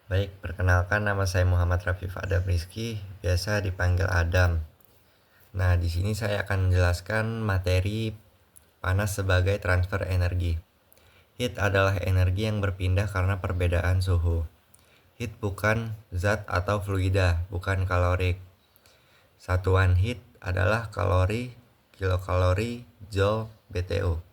Baik, perkenalkan nama saya Muhammad Rafif Adam Rizky, biasa dipanggil Adam. Nah, di sini saya akan menjelaskan materi panas sebagai transfer energi. Heat adalah energi yang berpindah karena perbedaan suhu. Heat bukan zat atau fluida, bukan kalorik. Satuan heat adalah kalori, kilokalori, joule, BTU.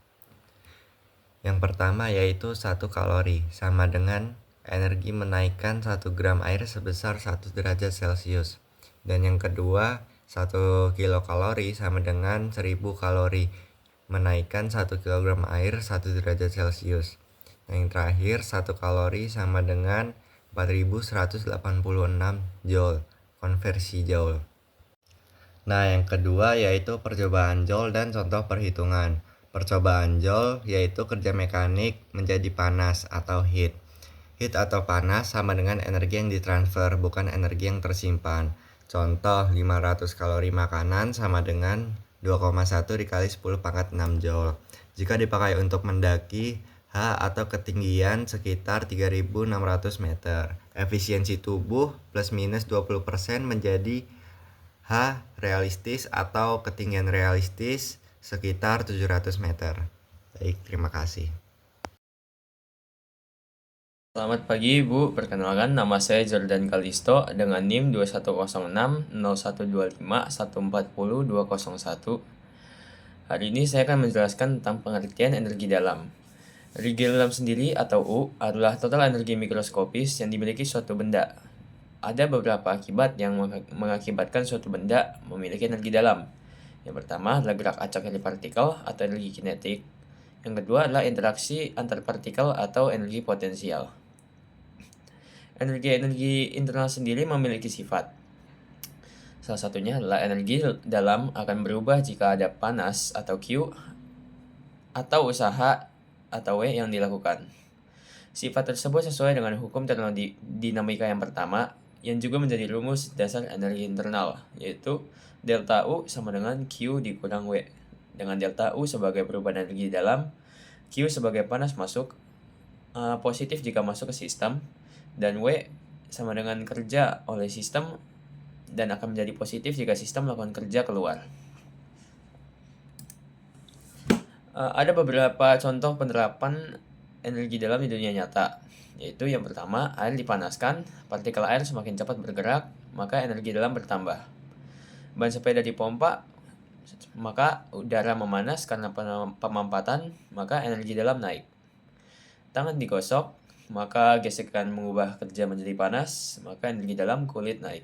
Yang pertama yaitu 1 kalori sama dengan energi menaikkan 1 gram air sebesar 1 derajat Celcius. Dan yang kedua, 1 kilokalori sama dengan 1000 kalori menaikkan 1 kilogram air 1 derajat Celcius. Dan yang terakhir, 1 kalori sama dengan 4186 joule, konversi joule. Nah, yang kedua yaitu percobaan Joule dan contoh perhitungan. Percobaan Joule yaitu kerja mekanik menjadi panas atau heat. Heat atau panas sama dengan energi yang ditransfer, bukan energi yang tersimpan. Contoh, 500 kalori makanan sama dengan 2,1 dikali 10 pangkat 6 Joule. Jika dipakai untuk mendaki H atau ketinggian sekitar 3600 meter. Efisiensi tubuh plus minus 20% menjadi H realistis atau ketinggian realistis sekitar 700 meter. Baik, terima kasih. Selamat pagi Ibu, perkenalkan nama saya Jordan Kalisto dengan NIM 2106-0125-140-201. Hari ini saya akan menjelaskan tentang pengertian energi dalam. Energi dalam sendiri atau U adalah total energi mikroskopis yang dimiliki suatu benda. Ada beberapa akibat yang mengakibatkan suatu benda memiliki energi dalam. Yang pertama adalah gerak acak dari partikel atau energi kinetik. Yang kedua adalah interaksi antar partikel atau energi potensial. Energi-energi internal sendiri memiliki sifat. Salah satunya adalah energi dalam akan berubah jika ada panas atau Q atau usaha atau W yang dilakukan. Sifat tersebut sesuai dengan hukum termodinamika yang pertama yang juga menjadi rumus dasar energi internal, yaitu delta U sama dengan Q dikurang W. Dengan delta U sebagai perubahan energi dalam, Q sebagai panas masuk, positif jika masuk ke sistem, dan W sama dengan kerja oleh sistem dan akan menjadi positif jika sistem melakukan kerja keluar. Ada beberapa contoh penerapan energi dalam di dunia nyata, yaitu yang pertama, air dipanaskan, partikel air semakin cepat bergerak, maka energi dalam bertambah. Ban sepeda dipompa, maka udara memanas karena pemampatan, maka energi dalam naik. Tangan digosok, maka gesekan mengubah kerja menjadi panas, maka energi dalam kulit naik.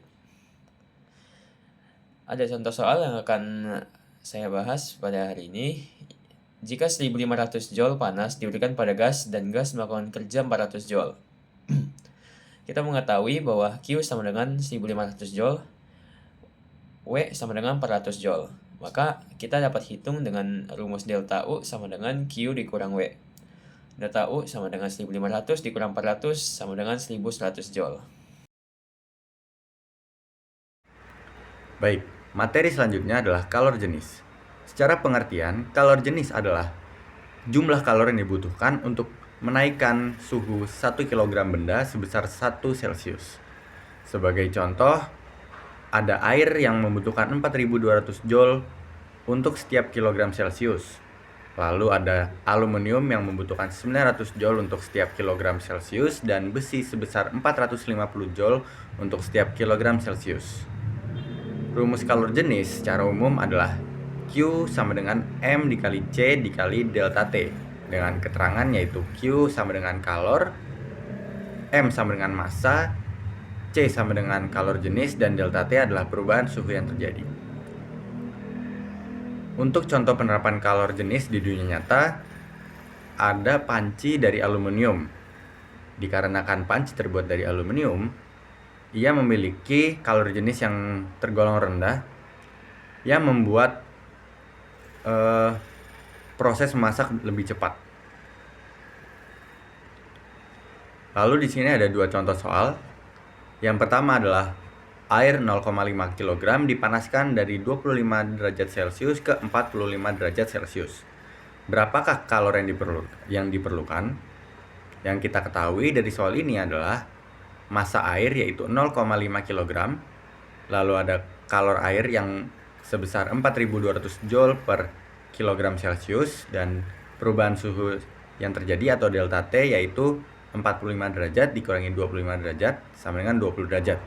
Ada contoh soal yang akan saya bahas pada hari ini. Jika 1500 joule panas diberikan pada gas dan gas melakukan kerja 400 joule. Kita mengetahui bahwa Q sama dengan 1500 joule, W sama dengan 400 joule. Maka kita dapat hitung dengan rumus delta U sama dengan Q dikurang W. Delta U sama dengan 1500 dikurang 400 sama dengan 1100 joule. Baik, materi selanjutnya adalah kalor jenis. Secara pengertian, kalor jenis adalah jumlah kalori yang dibutuhkan untuk menaikkan suhu 1 kg benda sebesar 1 Celcius. Sebagai contoh, ada air yang membutuhkan 4200 joule untuk setiap kilogram Celcius. Lalu ada aluminium yang membutuhkan 900 joule untuk setiap kilogram Celcius dan besi sebesar 450 joule untuk setiap kilogram Celcius. Rumus kalor jenis secara umum adalah Q sama dengan M dikali C dikali delta T, dengan keterangan yaitu Q sama dengan kalor, M sama dengan massa, C sama dengan kalor jenis, dan delta T adalah perubahan suhu yang terjadi. Untuk contoh penerapan kalor jenis di dunia nyata, ada panci dari aluminium. Dikarenakan panci terbuat dari aluminium, ia memiliki kalori jenis yang tergolong rendah yang membuat proses memasak lebih cepat. Lalu di sini ada dua contoh soal. Yang pertama adalah air 0,5 kg dipanaskan dari 25 derajat Celcius ke 45 derajat Celcius. Berapakah kalori yang diperlukan? Yang kita ketahui dari soal ini adalah massa air yaitu 0,5 kg, lalu ada kalor air yang sebesar 4.200 Joule per kilogram Celcius, dan perubahan suhu yang terjadi atau delta T yaitu 45 derajat dikurangi 25 derajat sama dengan 20 derajat.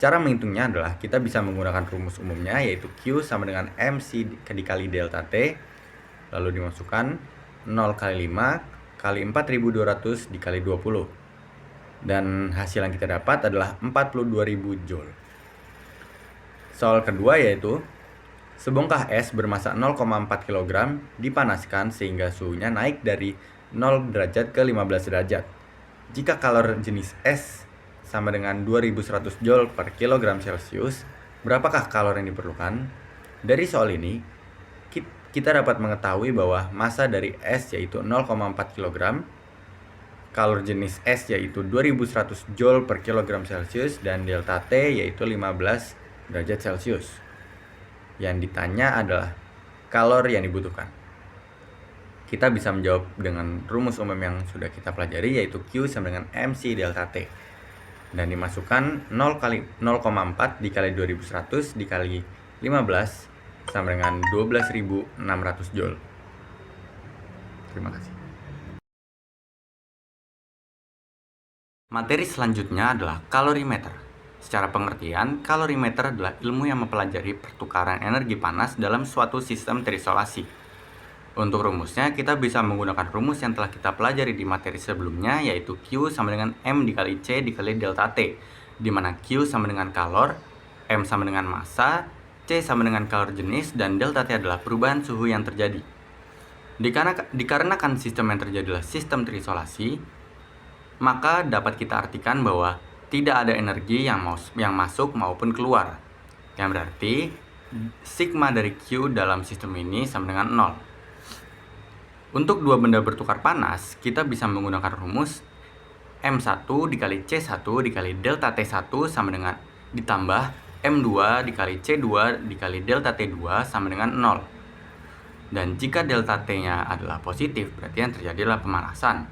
Cara menghitungnya adalah kita bisa menggunakan rumus umumnya yaitu Q sama dengan MC dikali delta T, lalu dimasukkan 0 kali 5 kali 4.200 dikali 20, dan hasil yang kita dapat adalah 42.000 Joule. Soal kedua yaitu sebongkah es bermassa 0,4 kg dipanaskan sehingga suhunya naik dari 0 derajat ke 15 derajat. Jika kalor jenis es sama dengan 2100 Joule per kilogram Celcius, berapakah kalor yang diperlukan? Dari soal ini, kita dapat mengetahui bahwa massa dari es yaitu 0,4 kg, kalor jenis es yaitu 2100 Joule per kilogram Celcius, dan delta T yaitu 15 derajat Celcius. Yang ditanya adalah kalor yang dibutuhkan. Kita bisa menjawab dengan rumus umum yang sudah kita pelajari yaitu Q sama dengan MC delta T. Dan dimasukkan 0,4 dikali 2100 dikali 15 sama dengan 12.600 Joule. Terima kasih. Materi selanjutnya adalah kalorimeter. Secara pengertian, kalorimeter adalah ilmu yang mempelajari pertukaran energi panas dalam suatu sistem terisolasi. Untuk rumusnya, kita bisa menggunakan rumus yang telah kita pelajari di materi sebelumnya, yaitu Q sama dengan M dikali C dikali delta T, di mana Q sama dengan kalor, M sama dengan massa, C sama dengan kalor jenis, dan delta T adalah perubahan suhu yang terjadi. Dikarenakan sistem yang terjadi adalah sistem terisolasi, maka dapat kita artikan bahwa tidak ada energi yang masuk maupun keluar, yang berarti sigma dari Q dalam sistem ini sama dengan 0. Untuk dua benda bertukar panas, kita bisa menggunakan rumus M1 dikali C1 dikali delta T1 sama dengan ditambah M2 dikali C2 dikali delta T2 sama dengan 0. Dan jika delta T-nya adalah positif, berarti yang terjadi adalah pemanasan.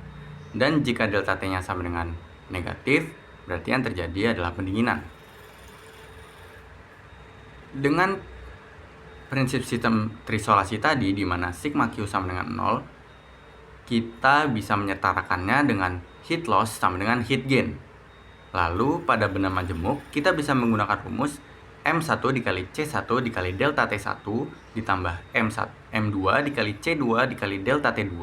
Dan jika delta T-nya sama dengan negatif, berarti yang terjadi adalah pendinginan. Dengan prinsip sistem terisolasi tadi, di mana sigma Q sama dengan 0, kita bisa menyetarakannya dengan heat loss sama dengan heat gain. Lalu pada benda majemuk, kita bisa menggunakan rumus M1 dikali C1 dikali delta T1 ditambah M2 dikali C2 dikali delta T2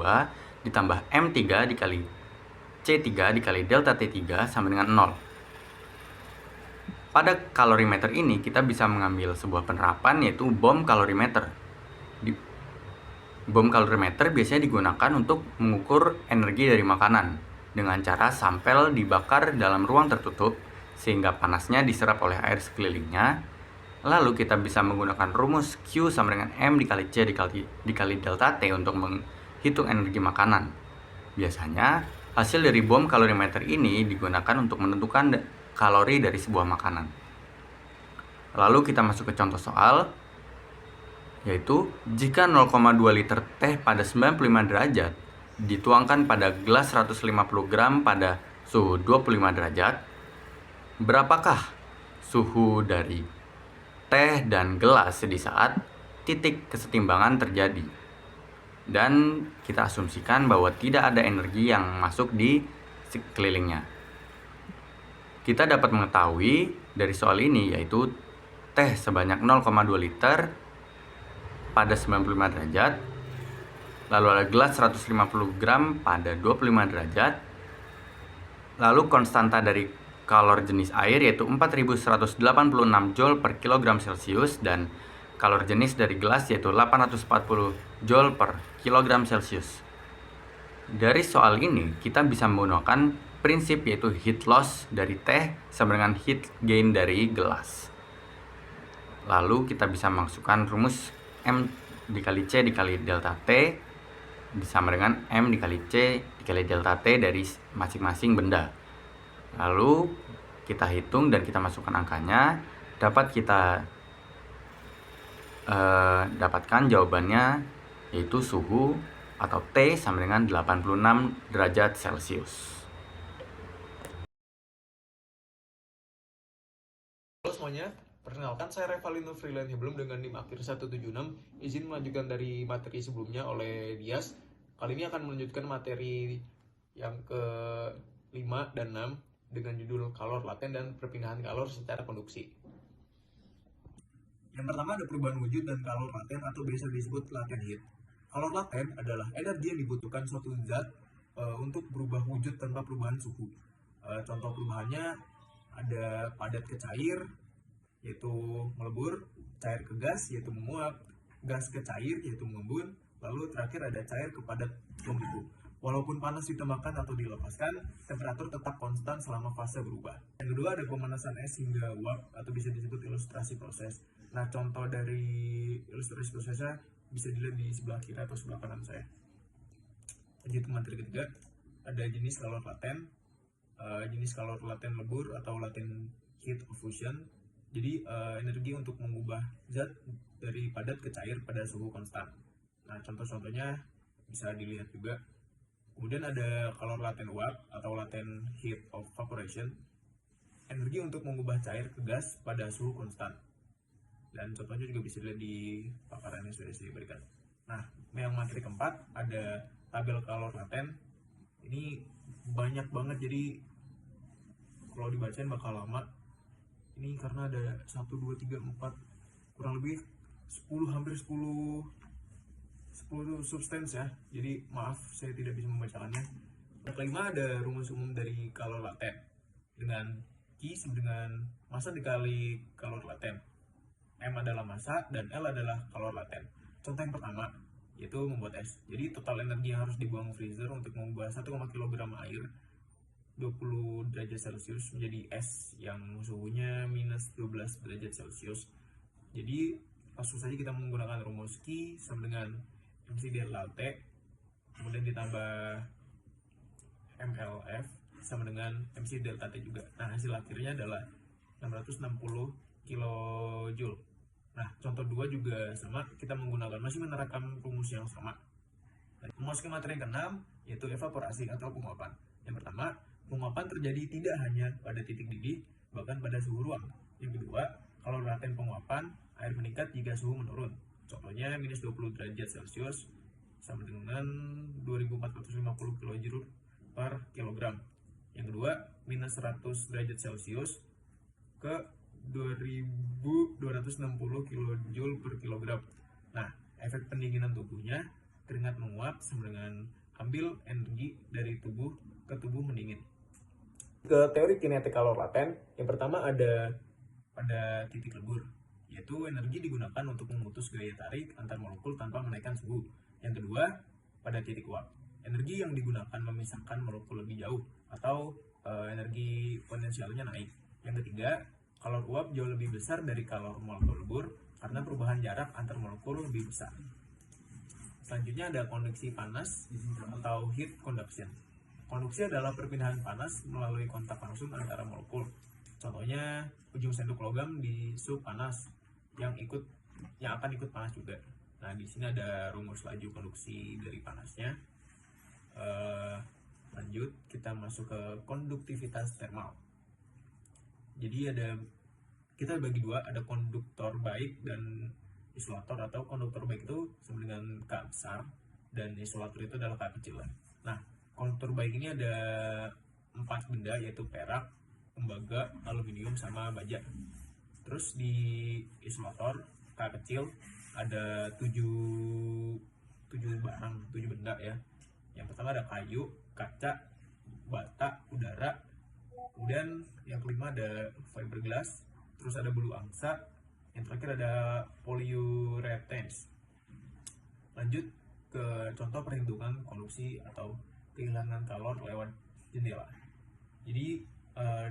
ditambah M3 dikali C3 dikali delta T3 sama dengan 0. Pada kalorimeter ini kita bisa mengambil sebuah penerapan yaitu bom kalorimeter. Bom kalorimeter biasanya digunakan untuk mengukur energi dari makanan dengan cara sampel dibakar dalam ruang tertutup sehingga panasnya diserap oleh air sekelilingnya. Lalu kita bisa menggunakan rumus Q sama dengan M dikali C dikali delta T untuk menghitung energi makanan. Biasanya hasil dari bom kalorimeter ini digunakan untuk menentukan kalori dari sebuah makanan. Lalu kita masuk ke contoh soal, yaitu jika 0,2 liter teh pada 95 derajat dituangkan pada gelas 150 gram pada suhu 25 derajat, berapakah suhu dari teh dan gelas di saat titik kesetimbangan terjadi? Dan kita asumsikan bahwa tidak ada energi yang masuk di sekelilingnya. Kita dapat mengetahui dari soal ini yaitu teh sebanyak 0,2 liter pada 95 derajat, lalu ada gelas 150 gram pada 25 derajat, lalu konstanta dari kalor jenis air yaitu 4186 Joule per kilogram Celcius, dan kalor jenis dari gelas yaitu 840 Joule per kilogram Celcius. Dari soal ini kita bisa menggunakan prinsip yaitu heat loss dari teh sama dengan heat gain dari gelas. Lalu kita bisa masukkan rumus M dikali C dikali delta T sama dengan M dikali C dikali delta T dari masing-masing benda. Lalu kita hitung dan kita masukkan angkanya, dapat kita dapatkan jawabannya yaitu suhu atau T sama dengan 86 derajat Celcius. semuanya, perkenalkan saya Revalino Freelance Hebelum dengan NIM akhir 176. Izin melanjutkan dari materi sebelumnya oleh Dias. Kali ini akan melanjutkan materi yang ke-5 dan 6 dengan judul kalor laten dan perpindahan kalor secara konduksi. Yang pertama ada perubahan wujud dan kalor laten atau biasa disebut latent heat. Kalor laten adalah energi yang dibutuhkan suatu zat untuk berubah wujud tanpa perubahan suhu. Contoh perubahannya ada padat ke cair, yaitu melebur, cair ke gas, yaitu menguap, gas ke cair, yaitu mengembun, lalu terakhir ada cair ke padat membeku. Walaupun panas ditambahkan atau dilepaskan, temperatur tetap konstan selama fase berubah. Yang kedua ada pemanasan es hingga uap atau bisa disebut ilustrasi proses. Nah, contoh dari ilustrasi prosesnya bisa dilihat di sebelah kiri atau sebelah kanan saya. Lanjut ke materi ketiga, ada jenis kalor laten. Jenis kalor laten lebur atau latent heat of fusion. Jadi energi untuk mengubah zat dari padat ke cair pada suhu konstan. Nah, contoh-contohnya bisa dilihat juga. Kemudian ada kalor laten uap atau latent heat of evaporation. Energi untuk mengubah cair ke gas pada suhu konstan. Dan contohnya juga bisa dilihat di paparan yang sudah saya berikan. Nah, yang materi keempat ada tabel kalor laten. Ini banyak banget, jadi kalau dibacain bakal lama. Ini karena ada 1, 2, 3, 4, kurang lebih 10, hampir 10 substance ya. Jadi maaf saya tidak bisa membacakannya. Yang kelima ada rumus umum dari kalor laten dengan Q sama dengan massa dikali kalor laten. M adalah massa dan L adalah kalor laten. Contoh yang pertama yaitu membuat es. Jadi total energi yang harus dibuang freezer untuk membuat 1, kg air 20 derajat Celcius menjadi es yang suhunya minus 12 derajat Celcius. Jadi langsung saja kita menggunakan rumus Q sama dengan MC delta T, kemudian ditambah MLF sama dengan MC delta T juga. Nah, hasil akhirnya adalah 660 kilojoule. Nah, contoh 2 juga sama, kita masih menerapkan rumus yang sama. Memasuki materi yang ke-6 yaitu evaporasi atau penguapan. Yang pertama, penguapan terjadi tidak hanya pada titik didih, bahkan pada suhu ruang. Yang kedua, kalor laten penguapan, air meningkat jika suhu menurun. Contohnya minus 20 derajat Celcius sama dengan 2450 kilojoule per kilogram. Yang kedua, minus 100 derajat Celcius ke 2260 kilojoule per kilogram. Nah, efek pendinginan tubuhnya, keringat menguap sama dengan ambil energi dari tubuh ke tubuh mendingin. Ke teori kinetik kalor laten, yang pertama ada pada titik lebur, yaitu energi digunakan untuk memutus gaya tarik antar molekul tanpa menaikkan suhu. Yang kedua, pada titik uap, energi yang digunakan memisahkan molekul lebih jauh atau energi potensialnya naik. Yang ketiga, kalor uap jauh lebih besar dari kalor molekul lebur karena perubahan jarak antar molekul lebih besar. Selanjutnya ada konduksi panas atau heat conduction. Konduksi adalah perpindahan panas melalui kontak langsung antara molekul. Contohnya ujung sendok logam di suhu panas yang akan ikut panas juga. Nah, di sini ada rumus laju konduksi dari panasnya. Lanjut kita masuk ke konduktivitas termal. Jadi kita bagi dua, ada konduktor baik dan isolator. Atau konduktor baik itu sama dengan K besar dan isolator itu adalah K kecil. Nah, konduktor baik ini ada 4 benda, yaitu perak, tembaga, aluminium, sama baja. Terus di isolator K kecil ada 7 benda ya. Yang pertama ada kayu, kaca, bata, udara. Kemudian yang kelima ada fiberglass, terus ada bulu angsa, yang terakhir ada polyurethanes. Lanjut ke contoh perhitungan konduksi atau kehilangan kalor lewat jendela. Jadi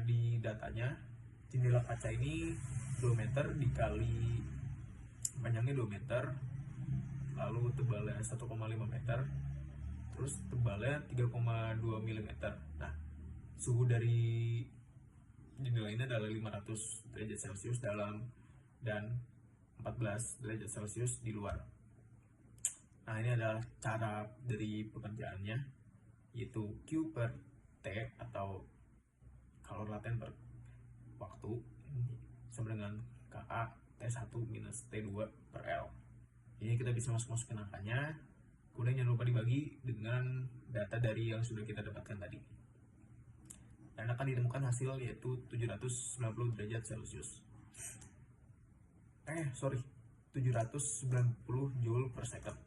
di datanya jendela kaca ini 2 meter dikali panjangnya 2 meter, lalu tebalnya 1,5 meter, terus tebalnya 3,2 mm. Nah, suhu dari jendela ini adalah 500 derajat Celcius dalam dan 14 derajat Celcius di luar. Nah, ini adalah cara dari pekerjaannya, yaitu Q per T atau kalor laten per waktu sama dengan Ka T1 minus T2 per L. Jadi kita bisa masukin angkanya, kemudian jangan lupa dibagi dengan data dari yang sudah kita dapatkan tadi. Dan akan ditemukan hasil yaitu 790 derajat Celcius. 790 Joule per second.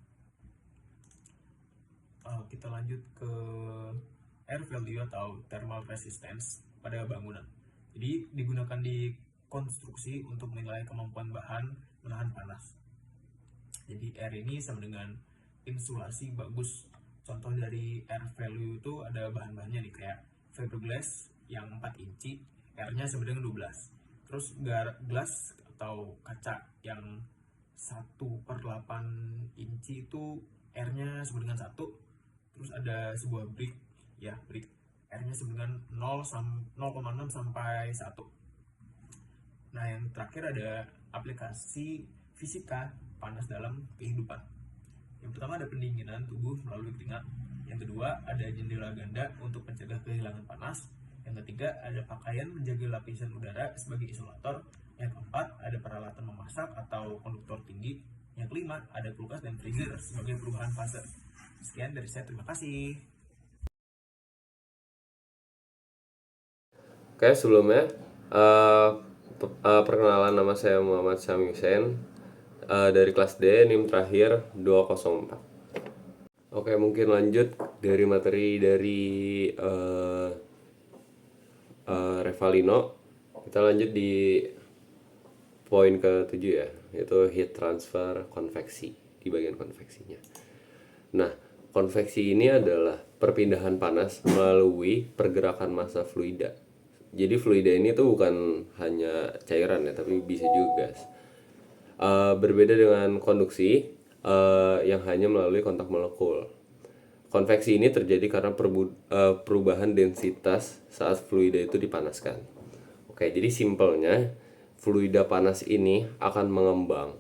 Kita lanjut ke air value atau thermal resistance pada bangunan. Jadi digunakan di konstruksi untuk menilai kemampuan bahan menahan panas. Jadi air ini sama dengan insulasi bagus. Contoh dari air value itu ada bahan-bahannya nih, kayak fiberglass yang 4 inci, R-nya sama dengan 12. Terus glass atau kaca yang 1/8 inci itu R-nya sama dengan 1. Terus ada sebuah brick, R-nya sama dengan 0,6 sampai 1. Nah, yang terakhir ada aplikasi fisika panas dalam kehidupan. Yang pertama ada pendinginan tubuh melalui keringat. Yang kedua ada jendela ganda untuk mencegah kehilangan panas. Yang ketiga ada pakaian menjaga lapisan udara sebagai isolator. Yang keempat ada peralatan memasak atau konduktor tinggi. Yang kelima ada kulkas dan freezer sebagai perubahan fase. Sekian dari saya, terima kasih. Oke, sebelumnya perkenalan, nama saya Muhammad Syami Hussein dari kelas D, NIM terakhir 204. Oke, mungkin lanjut dari materi dari Revalino. Kita lanjut di poin ke-7 ya, yaitu heat transfer konveksi, di bagian konveksinya. Nah, konveksi ini adalah perpindahan panas melalui pergerakan massa fluida. Jadi fluida ini tuh bukan hanya cairan ya, tapi bisa juga gas. Berbeda dengan konduksi yang hanya melalui kontak molekul. Konveksi ini terjadi karena perubahan densitas saat fluida itu dipanaskan. Oke, jadi simpelnya fluida panas ini akan mengembang.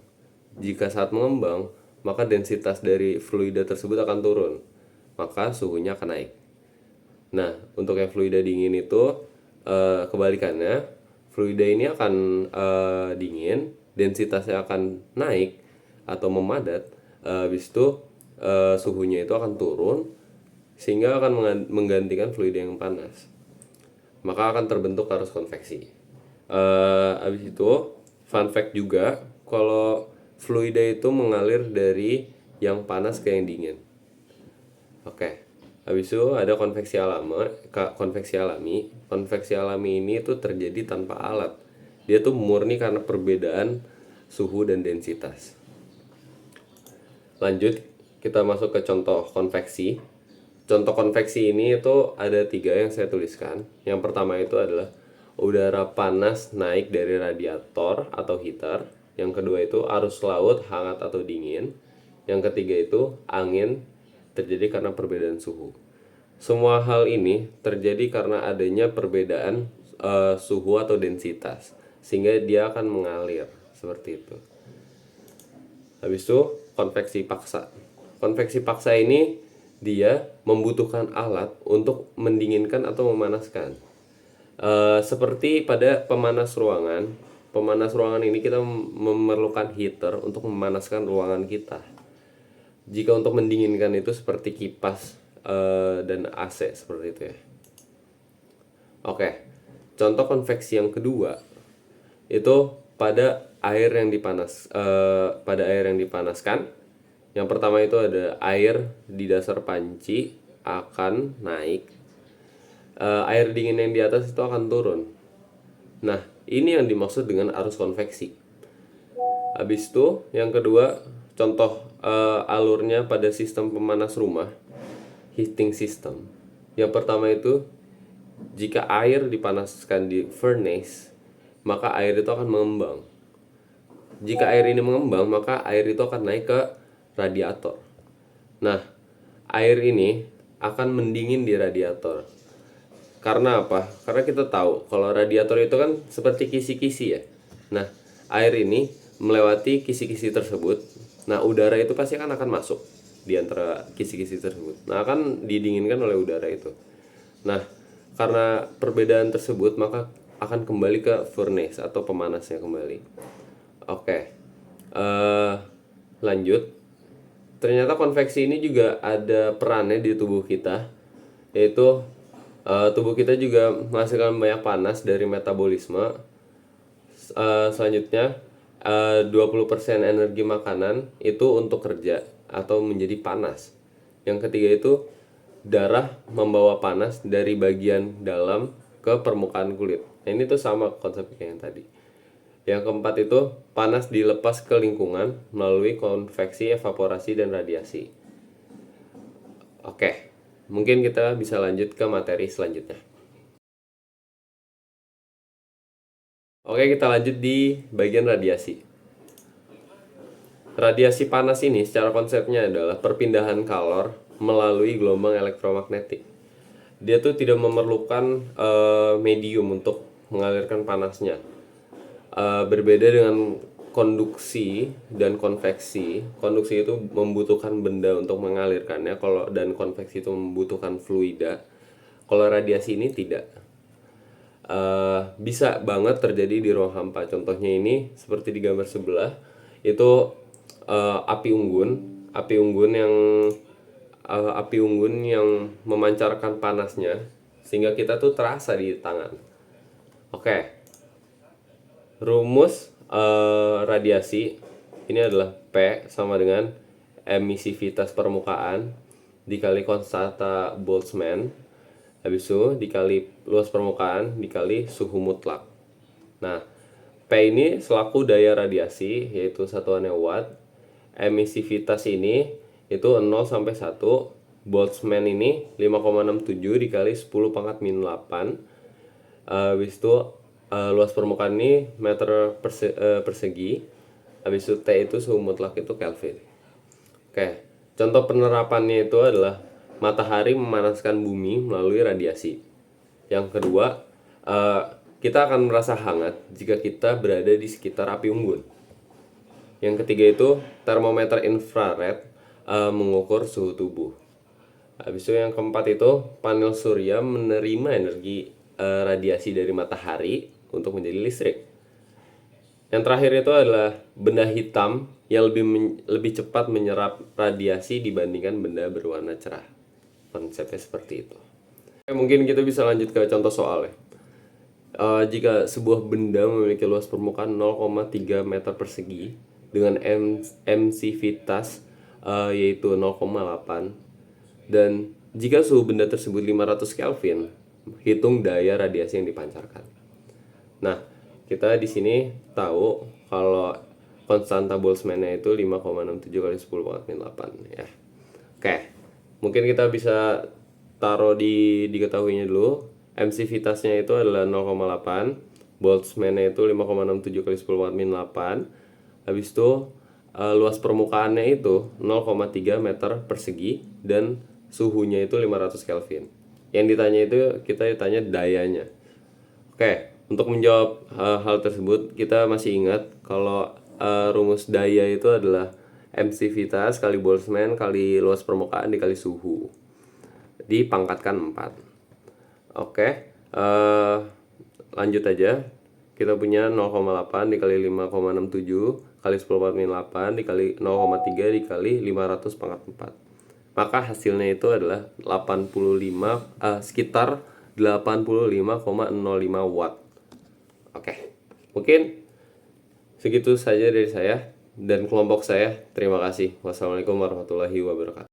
Jika saat mengembang, maka densitas dari fluida tersebut akan turun, maka suhunya akan naik. Nah, untuk yang fluida dingin itu kebalikannya, fluida ini akan dingin, densitasnya akan naik atau memadat, habis itu suhunya itu akan turun sehingga akan menggantikan fluida yang panas, maka akan terbentuk arus konveksi. Habis itu fun fact juga, kalau fluida itu mengalir dari yang panas ke yang dingin. Oke, habis itu ada konveksi alami. Konveksi alami ini tuh terjadi tanpa alat. Dia tuh murni karena perbedaan suhu dan densitas. Lanjut, kita masuk ke contoh konveksi. Contoh konveksi ini itu ada 3 yang saya tuliskan. Yang pertama itu adalah udara panas naik dari radiator atau heater. Yang kedua itu arus laut hangat atau dingin. Yang ketiga itu angin terjadi karena perbedaan suhu. Semua hal ini terjadi karena adanya perbedaan suhu atau densitas, sehingga dia akan mengalir seperti itu. Habis itu konveksi paksa. Konveksi paksa ini dia membutuhkan alat untuk mendinginkan atau memanaskan. Seperti pada pemanas ruangan. Pemanas ruangan ini kita memerlukan heater untuk memanaskan ruangan kita. Jika untuk mendinginkan itu seperti kipas dan AC seperti itu ya. Oke, contoh konveksi yang kedua itu pada air yang dipanaskan. Yang pertama itu ada air di dasar panci akan naik, air dingin yang di atas itu akan turun. Nah, ini yang dimaksud dengan arus konveksi. Habis itu yang kedua, contoh alurnya pada sistem pemanas rumah, heating system. Yang pertama itu, jika air dipanaskan di furnace, maka air itu akan mengembang. Jika air ini mengembang, maka air itu akan naik ke radiator. Nah, air ini akan mendingin di radiator. Karena apa? Karena kita tahu kalau radiator itu kan seperti kisi-kisi ya. Nah, air ini melewati kisi-kisi tersebut. Nah, udara itu pasti akan masuk di antara kisi-kisi tersebut. Nah, akan didinginkan oleh udara itu. Nah, karena perbedaan tersebut, maka akan kembali ke furnace atau pemanasnya kembali. Oke, lanjut. Ternyata konveksi ini juga ada perannya di tubuh kita, yaitu tubuh kita juga menghasilkan banyak panas dari metabolisme. Selanjutnya 20% energi makanan itu untuk kerja atau menjadi panas. Yang ketiga itu darah membawa panas dari bagian dalam ke permukaan kulit. Nah, ini tuh sama konsepnya yang tadi. Yang keempat itu panas dilepas ke lingkungan melalui konveksi, evaporasi, dan radiasi. Oke, mungkin kita bisa lanjut ke materi selanjutnya. Oke, kita lanjut di bagian radiasi. Radiasi panas ini secara konsepnya adalah perpindahan kalor melalui gelombang elektromagnetik. Dia tuh tidak memerlukan medium untuk mengalirkan panasnya. Berbeda dengan konduksi dan konveksi. Konduksi itu membutuhkan benda untuk mengalirkannya, dan konveksi itu membutuhkan fluida. Kalau radiasi ini tidak. Bisa banget terjadi di ruang hampa. Contohnya ini seperti di gambar sebelah, itu api unggun yang memancarkan panasnya sehingga kita tuh terasa di tangan. Oke. Rumus radiasi ini adalah P sama dengan emisivitas permukaan dikali konstanta Boltzmann, habis itu dikali luas permukaan dikali suhu mutlak. Nah, P ini selaku daya radiasi, yaitu satuannya watt. Emisivitas ini itu 0 sampai 1. Boltzmann ini 5,67 dikali 10 pangkat min 8. Habis itu luas permukaan ini meter persegi. Habis itu T itu suhu mutlak itu Kelvin. Oke, contoh penerapannya itu adalah matahari memanaskan bumi melalui radiasi. Yang kedua, kita akan merasa hangat jika kita berada di sekitar api unggun. Yang ketiga itu termometer infrared mengukur suhu tubuh. Habis itu yang keempat itu panel surya menerima energi radiasi dari matahari untuk menjadi listrik. Yang terakhir itu adalah benda hitam yang lebih cepat menyerap radiasi dibandingkan benda berwarna cerah. Konsepnya seperti itu. Mungkin kita bisa lanjut ke contoh soal ya. Jika sebuah benda memiliki luas permukaan 0,3 meter persegi dengan emisivitas yaitu 0,8, dan jika suhu benda tersebut 500 Kelvin, hitung daya radiasi yang dipancarkan. Nah, kita di sini tahu kalau konstanta Boltzmann-nya itu 5,67 kali 10 pangkat min 8 ya. Oke. Mungkin kita bisa taruh diketahuinya dulu. Emisivitasnya itu adalah 0,8, Boltzmann-nya itu 5,67 kali 10 pangkat min 8. Habis itu luas permukaannya itu 0,3 meter persegi dan suhunya itu 500 Kelvin. Yang ditanya itu kita ditanya dayanya. Oke, untuk menjawab hal tersebut kita masih ingat kalau rumus daya itu adalah emisivitas kali Boltzmann kali luas permukaan dikali suhu dipangkatkan 4. Oke, lanjut aja. Kita punya 0,8 dikali 5,67 kali 10 pangkat min 8 dikali 0,3 dikali 500 pangkat 4. Maka hasilnya itu adalah sekitar 85,05 watt. Oke, mungkin segitu saja dari saya dan kelompok saya. Terima kasih. Wassalamualaikum warahmatullahi wabarakatuh.